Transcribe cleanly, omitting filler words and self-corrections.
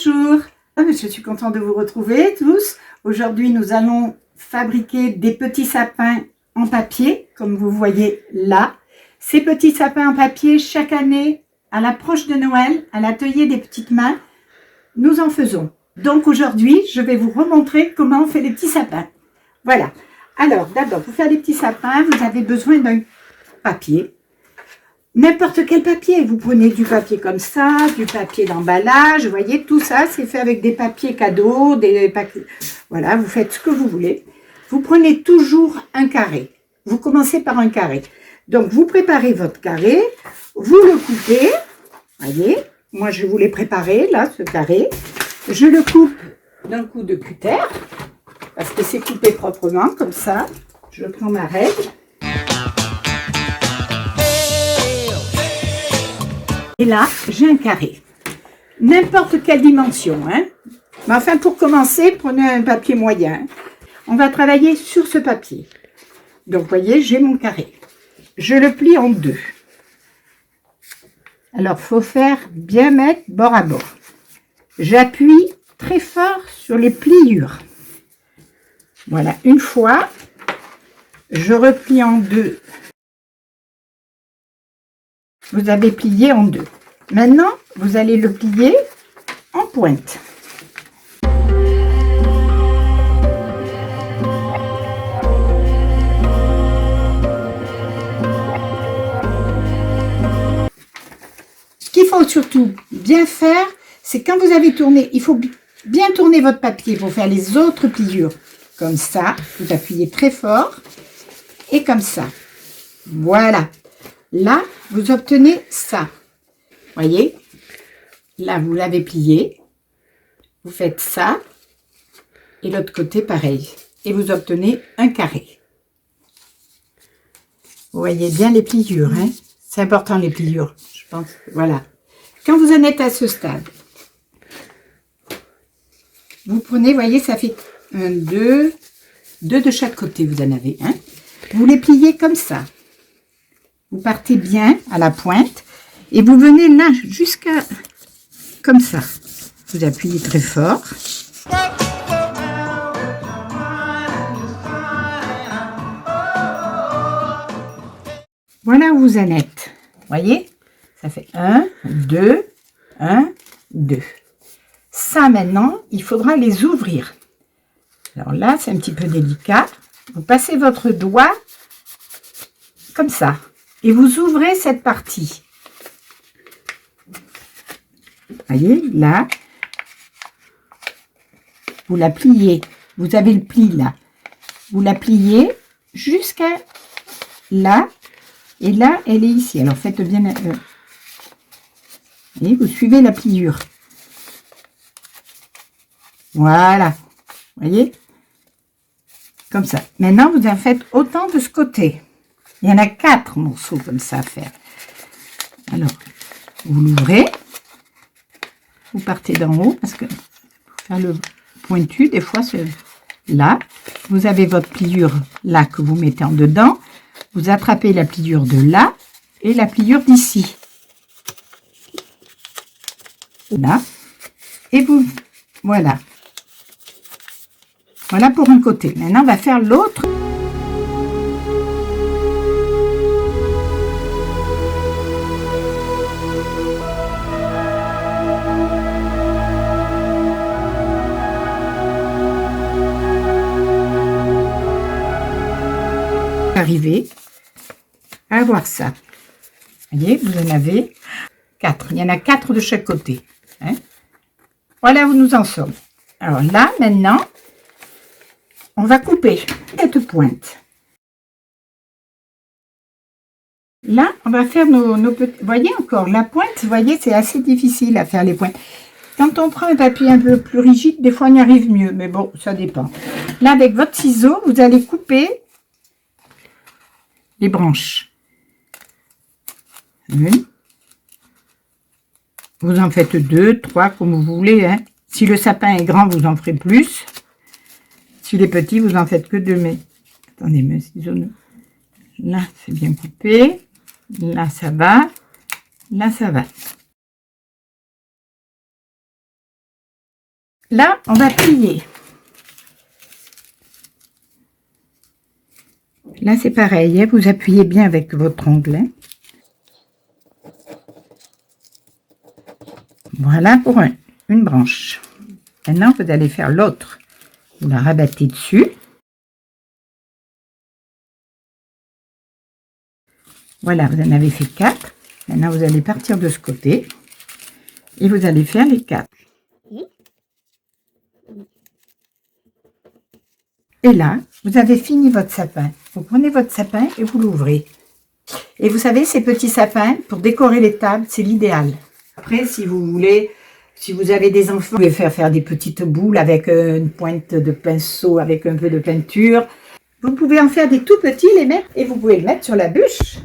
Bonjour, je suis contente de vous retrouver tous. Aujourd'hui, nous allons fabriquer des petits sapins en papier, comme vous voyez là. Ces petits sapins en papier, chaque année, à l'approche de Noël, à l'atelier des petites mains, nous en faisons. Donc aujourd'hui, je vais vous remontrer comment on fait les petits sapins. Voilà. Alors, d'abord, pour faire les petits sapins, vous avez besoin d'un papier. N'importe quel papier, vous prenez du papier comme ça, du papier d'emballage, vous voyez, tout ça, c'est fait avec des papiers cadeaux, des papiers, voilà, vous faites ce que vous voulez. Vous prenez toujours un carré, vous commencez par un carré. Donc, vous préparez votre carré, vous le coupez, voyez, moi je vous l'ai préparé, là, ce carré. Je le coupe d'un coup de cutter, parce que c'est coupé proprement, comme ça. Je prends ma règle. Et là, j'ai un carré. N'importe quelle dimension, hein. Mais enfin, pour commencer, prenez un papier moyen. On va travailler sur ce papier. Donc, vous voyez, j'ai mon carré. Je le plie en deux. Alors, il faut faire bien mettre bord à bord. J'appuie très fort sur les pliures. Voilà, une fois, je replie en deux. Vous avez plié en deux. Maintenant, vous allez le plier en pointe. Ce qu'il faut surtout bien faire, c'est quand vous avez tourné, il faut bien tourner votre papier pour faire les autres pliures. Comme ça, vous appuyez très fort et comme ça. Voilà. Là, vous obtenez ça. Voyez, là, vous l'avez plié. Vous faites ça. Et l'autre côté, pareil. Et vous obtenez un carré. Vous voyez bien les pliures, hein? C'est important, les pliures, je pense. Voilà. Quand vous en êtes à ce stade, vous prenez, voyez, ça fait un, deux de chaque côté, vous en avez un. Vous les pliez comme ça. Vous partez bien à la pointe et vous venez là jusqu'à comme ça. Vous appuyez très fort. Voilà où vous en êtes. Voyez? Ça fait 1, 2, 1, 2. Ça maintenant, il faudra les ouvrir. Alors là, c'est un petit peu délicat. Vous passez votre doigt comme ça. Et vous ouvrez cette partie. Voyez, là. Vous la pliez. Vous avez le pli là. Vous la pliez jusqu'à là. Et là, elle est ici. Alors, faites bien... et vous suivez la pliure. Voilà. Voyez? Comme ça. Maintenant, vous en faites autant de ce côté. Il y en a 4 morceaux comme ça à faire. Alors, vous l'ouvrez. Vous partez d'en haut parce que pour faire le pointu, des fois, c'est là. Vous avez votre pliure là que vous mettez en dedans. Vous attrapez la pliure de là et la pliure d'ici. Là. Et vous, voilà. Voilà pour un côté. Maintenant, on va faire l'autre. Arriver à avoir ça. Vous voyez, vous en avez 4. Il y en a 4 de chaque côté. Hein? Voilà où nous en sommes. Alors là, maintenant, on va couper cette pointe. Là, on va faire nos petits... Vous voyez encore, la pointe, vous voyez, c'est assez difficile à faire les pointes. Quand on prend un papier un peu plus rigide, des fois on y arrive mieux. Mais bon, ça dépend. Là, avec votre ciseau, vous allez couper les branches. Une. Vous en faites 2, 3, comme vous voulez. Hein. Si le sapin est grand, vous en ferez plus. S'il est petit, vous en faites que 2. Mais attendez, mes ciseaux. Là, c'est bien coupé. Là, ça va. Là, ça va. Là, on va plier. Là, c'est pareil, hein, vous appuyez bien avec votre ongle. Hein. Voilà pour une branche. Maintenant, vous allez faire l'autre. Vous la rabattez dessus. Voilà, vous en avez fait 4. Maintenant, vous allez partir de ce côté. Et vous allez faire les 4. Et là, vous avez fini votre sapin. Vous prenez votre sapin et vous l'ouvrez. Et vous savez, ces petits sapins, pour décorer les tables, c'est l'idéal. Après, si vous voulez, si vous avez des enfants, vous pouvez faire des petites boules avec une pointe de pinceau, avec un peu de peinture. Vous pouvez en faire des tout petits, les mettre, et vous pouvez le mettre sur la bûche.